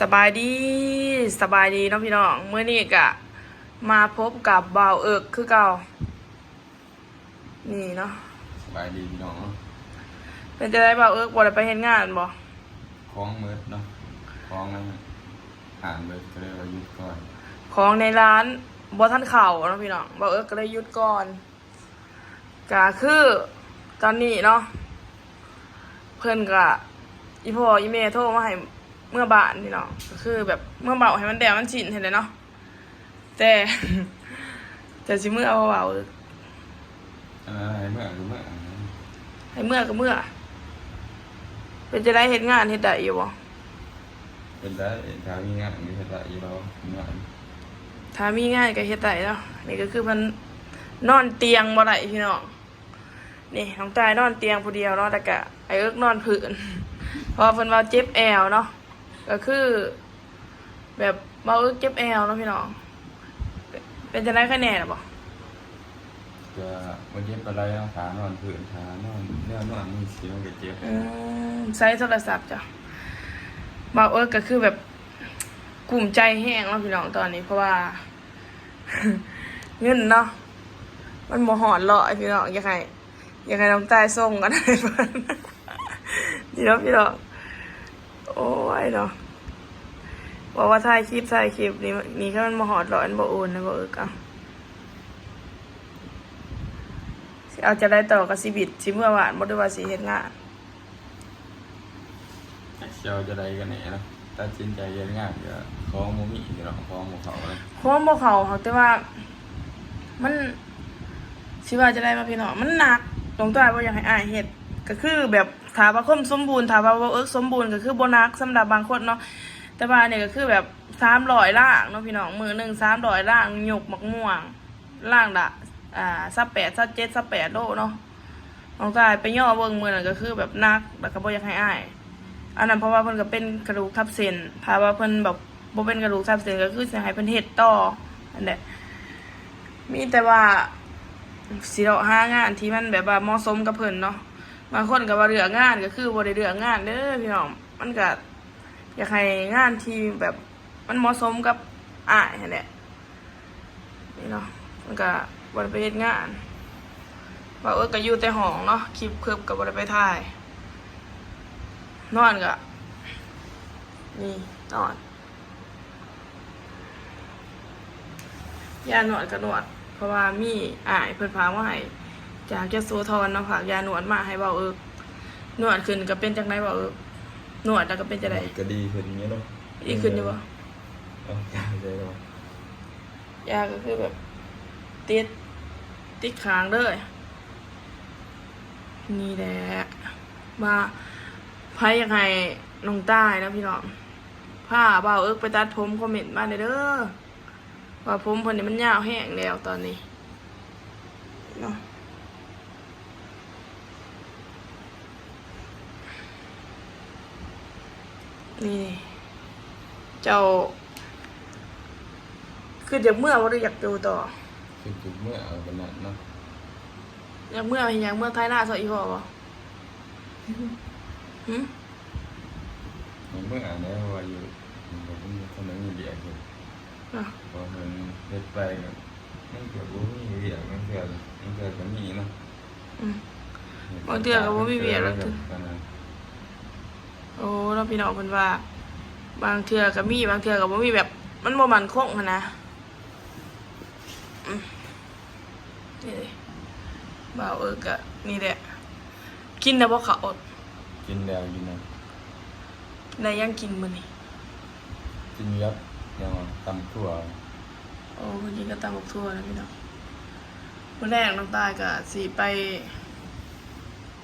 สบายดีสบายดีเนาะพี่น้องเมื่อนี้กะมาพบกับบ่าวเอิกคือเก่านี่เนาะสบายดีพี่น้องเนาะเป็นจะได้บ่าวเอิกบ่ได้ไปเฮ็ดงานบ่คล้องเมิดเนาะคล้องนั้นอ่านเมิดก็เลยว่าหยุดก่อนของในร้านบ่ทันเข้าเนาะพี่น้องบ่าวเอิกก็เลยหยุดก่อนก็คือตอนนี้เนาะเพิ่นก็อีพ่ออีแม่โทรมาให้เมื่อบ้านพี่น้องก็คือแบบเมื่อเบาให้มันแดดมันชินเห็นเลยเนาะแต่แต่สิเมื่อเอาเบาให้เมื่อก็เมื่อให้เมื่อก็เมื่อเป็นจะได้เฮ็ดงานเฮ็ดได้อยู่บ่เป็นได้ถ้ามีงานมีเฮ็ดได้อยู่แล้วงาน ถ้ามีงานก็เฮ็ดได้เนาะนี่ก็คือมันนอนเตียงบ่ได้พี่น้องนี่น้องตายนอนเตียงผู้เดียวเนาะแต่ก็ไอ้เอิกนอนพื้นเพราะเพิ่นว่าเจ็บแอวเนาะก็คือแบบเบาเจ็บแอวเนาะพี่น้องเป็นจะได้คะแนนหรอบ่จะมาเจ็บอะไรเนาะขานอนพื้นขานอนแนวนอนนี่สิมันก็เจ็บใช้โทรศัพท์จ้ะเบาก็คือแบบกลุ่มใจแห้งเนาะพี่น้องตอนนี้เพราะว่า เงินเนาะมันบ่หอดเลาะพี่น้องอยากให้น้องตายส่งกันให้เพิ่นนี่เนาะพี่น้องโอ้ยเนาะบอกว่าถ่ายคลิปนี่ก็มันบ่หอดเลาะมันบ่โอนนะบ่เอาสิเอาจะได้ต่อกับชีวิตสิเมื่อวานบ่ได้ว่าสิเฮ็ดงานเชียวจะได้กันแน่เนาะตัดสินใจเฮ็ดงานก็คล้องบ่มีพี่น้องคล้องบ่เข้าเลยคล้องบ่เข้าแต่ว่ามันสิว่าจะได้มาพี่น้องมันหนักตรงตัวบ่อยากให้อ้ายเฮ็ดก็คือแบบถ้าว่าคนสมบูรณ์ถ้าว่าสมบูรณ์ก็คือบ่หนักสำหรับบางคนเนาะแต่ว่าเนี่ยก็คือแบบ300ล่างเนาะพี่น้องมื้อนึง300ล่างยกมักม่วงล่างละ28 27 28โลเนาะน้องกายไปย่อเบิ่งมื้อนั้นก็คือแบบหนักแล้วก็บ่อยากให้อ้ายอันนั้นเพราะว่าเพิ่นก็เป็นกระดูกทับเส้นถ้าว่าเพิ่นแบบบ่เป็นกระดูกทับเส้นก็คือสิให้เพิ่นเฮ็ดต่ออันนั้นมีแต่ว่าสิเราหางานที่มันแบบว่าเหมาะสมกับเพิ่นเนาะบางคนก็ว่าเลือกงานก็คือบ่ได้เลือกงานเด้อพี่น้องมันก็อยากให้งานที่แบบมันเหมาะสมกับอ้ายนั่นแหละนี่เนาะมันก็บ่ได้ไปเฮ็ดงานว่าก็อยู่แต่ห้องเนาะคลิปคึบก็บ่ได้ไปถ่ายนอนก็นี่นอนยานวดก็นวดเพราะว่ามีอ้ายเพิ่นพามาให้จากยโสธรเนาะฝากยานวดมาให้เบานวดขึ้นก็เป็นจังได๋เบานวดแล้วก็เป็นจังได๋ก็ดีขึ้นอย่างเงี้ยเนาะดีขึ้นอยู่บ่ยาเลยเนาะยาก็คือแบบติดค้างเลยนี่แหละมาไผอยากให้น้องต้ายนะพี่น้องพาเบาไปตัดผมคอมเมนต์มาเด้อว่าผมเพิ่นนี่มันยาวแห้งแล้วตอนนี้เนาะนี่เจ้าคืออยากเมื่อว่าอยากดูต่อคือจุดเมื่อเอากันนั้นเนาะอยากเมื่อท้ายหน้าซะอีพ่อบ่หึเมื่อเนี่ยว่าอยู่ผมคนนั้นมีเดียอยู่พอมันเฮ็ดไปก็มันเกิดบ่มีเดียมันเกิดก็มีเนาะบางเทื่อก็บ่มีเวียแล้วโอ้แล้วพี่น้องเพิ่นว่าบางเทื่อก็มีบางเทื่อก็บ่มีแบบมันบ่มั่นคงหั่นนะนี่เลยบ่าวก็นี่แหละกินแล้วบ่ข้าวกินแล้วกินนะได้ยังกินมื้อนี้กินยับยังตำถั่วโอ้เพิ่นกินก็ตำบักทั่วนะพี่น้องมื้อแรกน้องตายก็สิไป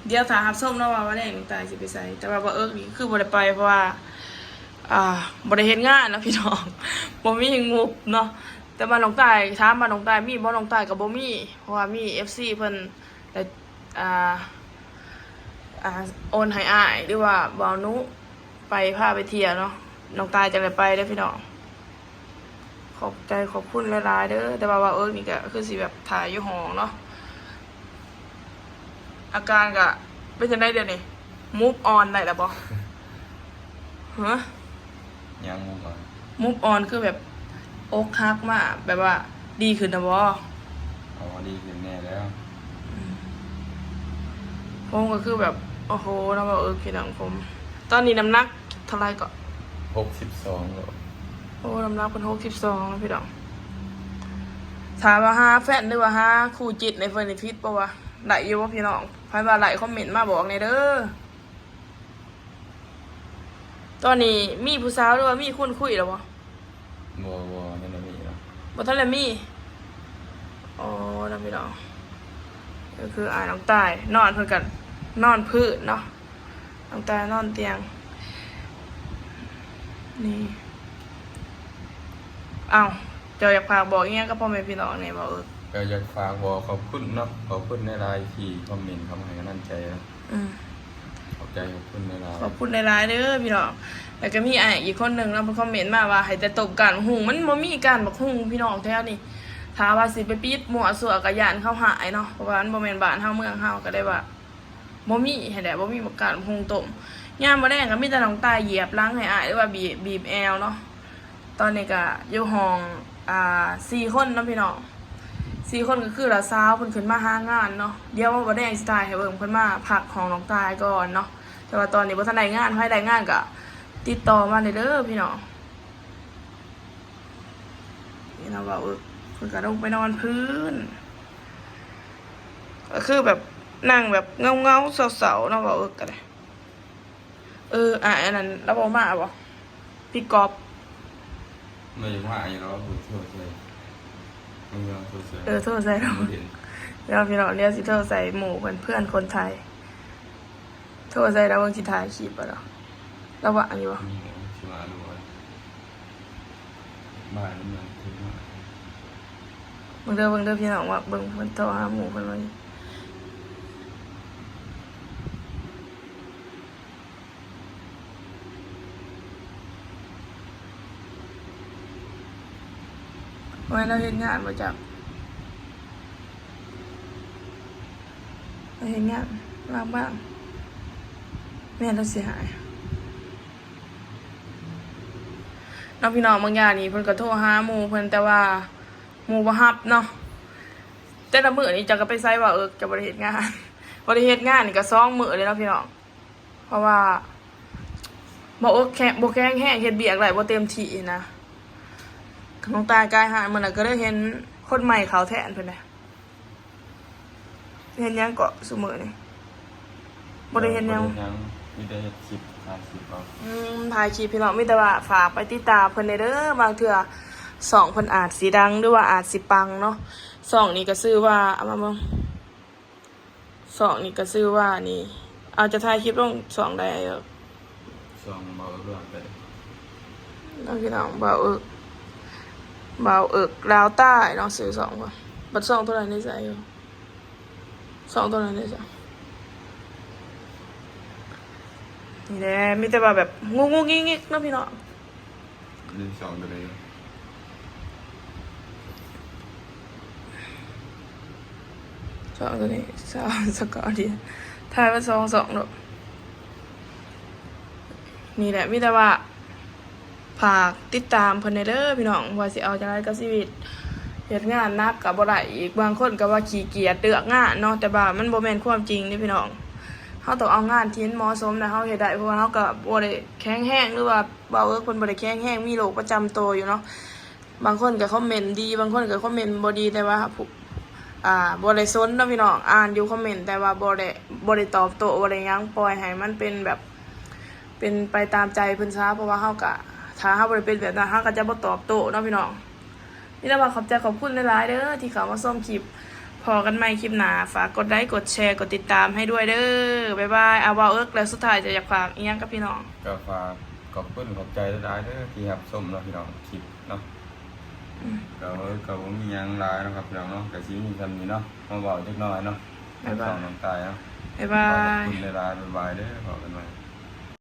เดี๋ยวถ้ารับชมเนาะว่าวันแรกน้องตายสิไปไสแต่ว่าบ่นี่คือบ่ได้ไปเพราะว่าบ่ได้เฮ็ดงานนะพี่น้องบ่มีงบเนาะแต่ว่าน้องตายถามว่าน้องตายมีบ่น้องตายก็บ่มีเพราะว่ามี FC เพิ่นได้โอนให้อ้ายหรือว่าบ่าวนุไปพาไปเที่ยวเนาะน้องตายจังได้ไปเด้อพี่น้องขอบคุณหลายๆเด้อแต่ว่านี่ก็คือสิแบบถ่ายอยู่ห้องเนาะอาการก็เป็นจังได๋เดี๋ยวนี้ move on ได้แล้วบ่ฮะ ยังมุกก่อน มูฟออนคือแบบอกหักมาแบบว่าดีขึ้นนะบ่ เอาดีขึ้นแน่แล้ว ผมก็คือแบบโอ้โหนะบ่พี่น้องผม ตอนนี้น้ำหนักเท่าไหร่ก็ 62โล โอ้น้ำหนักเป็น62แล้วพี่น้องถามว่าหาแฟนหรือว่าหาคู่จิตในเฟอร์นิฟิตป่าวะได้อยู่บ่พี่น้องใครว่าไหลคอมเมนต์มาบอกในอยเด้อตอนนี้มีผู้สาวหรือว่ามีคนคุยแล้วบ่ บ่นั่นน่ะมีเนาะ บ่ทันได้มีอ๋อนะพี่น้องก็คือน้องตายนอนเพิ่นกันนอนพื้นเนาะน้องตายนอนเตียงนี่อ้าวเจ้าอยากฝากบอกอีหยังกับพ่อแม่พี่น้องนี่บ่ก็อยากฝากบอกขอบคุณเนาะขอบคุณในไลน์ที่คอมเมนต์เข้ามาให้กำลังใจนะ อืม ขอบใจขอบคุณในไลน์ ขอบคุณหลายๆเด้อพี่น้องแล้วก็มีอีกคนหนึ่งนะเพิ่นคอมเมนต์มาว่าให้แต่ตบกันหุงมันบ่มีการบักหุงพี่น้องแท้นี่ถ้าว่าสิไปปิดหมั่วสั่วก็ย่านเขาหายเนาะเพราะว่ามันบ่แม่นบ้านเฮาเมืองเฮาก็ได้ว่าบ่มีให้ได้บ่มีบักการหุงต้มยามบ่แดงก็มีแต่น้องตายเหยียบหลังให้อ้ายหรือว่าบีบแอวเนาะตอนนี้ก็อยู่ห้อง4คนเนาะพี่น้อง4คนก็คือละสาวเพิ่นขึ้นมาหางานเนาะเดี๋ยวบ่แดงสิตายให้เบิ่งเพิ่นมาพักห้องน้องตายก่อนเนาะแต่ว่าตอนนี้บ่ทันได้งานไผได้งานก็ติดต่อมาเด้อพี่น้องนี่นะว่าเพิ่นก็ลงไปนอนพื้นก็คือแบบนั่งแบบเงาๆเศร้าๆเนาะว่าก็ได้อันนั้นเราบ่มาบ่พี่กอบ ไม่ว่าอย่างเราพูดโทษเลยไม่ยอมโทษเลย โทรใส่เรา ไม่เห็น แล้วพี่น้องเรียกสิโทรใส่หมู่เพื่อนคนไทยโทรใส่เราเบิ่งสิถ่ายคลิปบ่ล่ะเราว่างอยู่บ่ นี่ชิมาดูว่าบ้านนี่มันถึงว่า เบิ่งเด้อพี่น้องว่าเบิ่งเพิ่นโทรหาหมู่เพิ่นว่าว่าเราเฮ็ดงานบ่จักเราเฮ็ดงานบ้างแม่เราสิหายน้องพี่น้องบางอย่างนี่เพิ่นก็โทรหาหมู่เพิ่นแต่ว่าหมู่บ่รับเนาะแต่ละมื้อนี่จะก็ไปไสว่าจะบ่ได้เฮ็ดงาน บ่ได้เฮ็ดงานนี่ก็2มื้อเลยเนาะพี่น้องเพราะว่าบ่แข็งแรงเฮ็ดเวียกได้บ่เต็มที่นะน้องตายกายหายมื้อนั้นก็ได้เห็นคนใหม่เขาแทนเพิ่นน่ะเห็นหยังก็ซุมื้อนี่บ่ได้เห็นหยัง มีแต่เฮ็ดคลิปถ่ายคลิปเอา ถ่ายคลิปพี่น้องมีแต่ว่าฝากไปติดตามเพิ่นเด้อบางเทื่อ2เพิ่นอาจสิดังหรือว่าอาจสิปังเนาะ2นี่ก็ชื่อว่าเอามาเบิ่ง2นี่ก็ชื่อว่านี่อาจจะถ่ายคลิปลง2ได้ช่องเบาเรื่องไป น้องพี่น้องบ่าวลาวใต้น้องซื้อ2ก่อนบัด2เท่าไหร่ในใจอยู่2เท่าไหร่ในใจนี่แหละมีแต่ว่าแบบงูๆงิกๆเนาะพี่น้อง นี่ช่องตัวนี้ 2ตัวนี้2สกอร์เดียถ่ายว่า2เนาะนี่แหละมีแต่ว่าฝากติดตามเพิ่นเด้อพี่น้องว่าสิเอาจังไดกับชีวิตเฮ็ดงานหนักก็บ่ได้อีกบางคนก็ว่าขี้เกียจเลือกงานเนาะแต่ว่ามันบ่แม่นความจริงนี่พี่น้องเฮาต้องเอางานที่เหมาะสมนะเฮาเฮ็ดได้เพราะว่าเฮาก็บ่ได้แข็งแรงหรือว่าเพิ่นบ่ได้แข็งแรงมีโรคประจำตัวอยู่เนาะบางคนก็คอมเมนต์ดีบางคนก็คอมเมนต์บ่ดีแต่ว่าบ่ได้สนเนาะพี่น้องอ่านอยู่คอมเมนต์แต่ว่าบ่ได้ตอบโต้บ่ได้หยังปล่อยให้มันเป็นแบบเป็นไปตามใจเพิ่นซะเพราะว่าเฮาก็ถ้าเฮาบ่ได้เป็นแบบนั้นเฮาก็จะบ่ตอบโต้เนาะพี่น้องนี่แหละว่าขอบใจขอบคุณหลายๆเด้อที่เข้ามาชมคลิปพอกันใหม่คลิปหน้าฝากกดไลค์กดแชร์กดติดตามให้ด้วยเด้อบ๊ายบายเอาว่าแล้วสุดท้ายจะอยากฝากอีหยังกับพี่น้อง ก็ฝากขอบคุณขอบใจหลายๆเด้อที่รับชมเนาะพี่น้องคลิปเนาะก็บ่มีหยังหลายเนาะครับพี่น้องเนาะก็สิมีคำนี้เนาะมาเว้าจักหน่อยเนาะ บ๊ายบาย น้องตายเนาะ บ๊ายบา ขอย บคุณหลายๆบ๊ายบายเด้อขอกันไว้